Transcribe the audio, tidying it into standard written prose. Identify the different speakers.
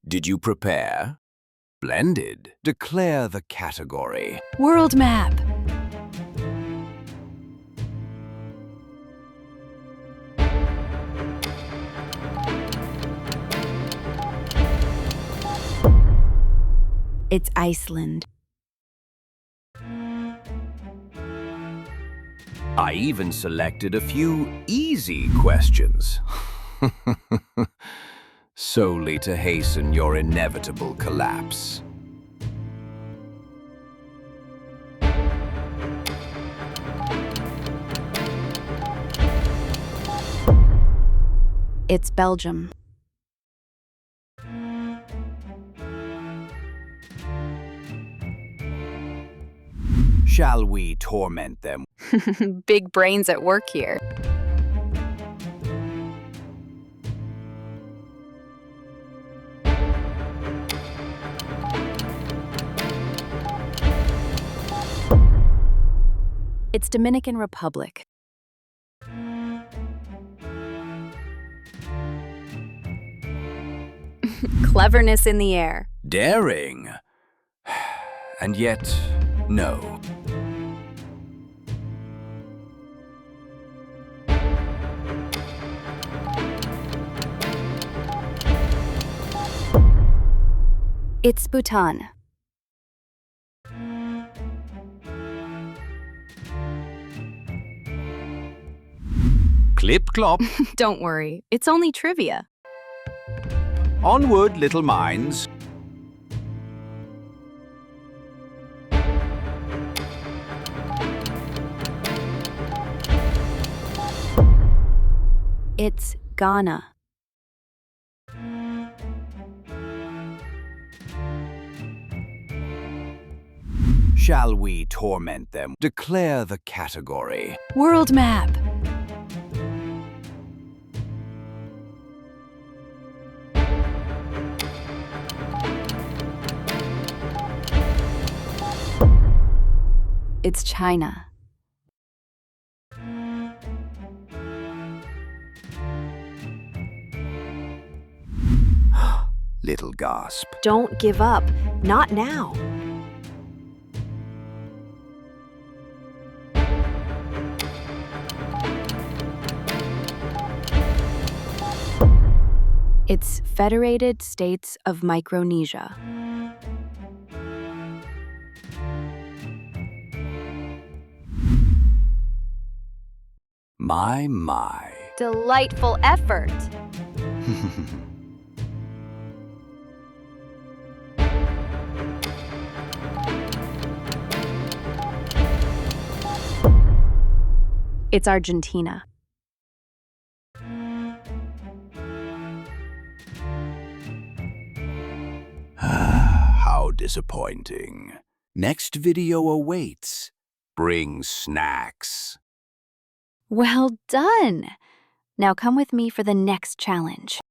Speaker 1: Did you prepare? Splendid. Declare the category.
Speaker 2: World map. It's Iceland.
Speaker 1: I even selected a few easy questions. Solely to hasten your inevitable collapse.
Speaker 2: It's Belgium.
Speaker 1: Shall we torment them?
Speaker 2: Big brains at work here. It's Dominican Republic. Cleverness in the air.
Speaker 1: Daring. And yet, no.
Speaker 2: It's Bhutan.
Speaker 1: Clip clop.
Speaker 2: Don't worry, it's only trivia.
Speaker 1: Onward, little minds.
Speaker 2: It's Ghana.
Speaker 1: Shall we torment them? Declare the category.
Speaker 2: World map. It's China.
Speaker 1: Little gasp.
Speaker 2: Don't give up. Not now. It's Federated States of Micronesia.
Speaker 1: My.
Speaker 2: Delightful effort. It's Argentina.
Speaker 1: How disappointing. Next video awaits. Bring snacks.
Speaker 2: Well done. Now come with me for the next challenge.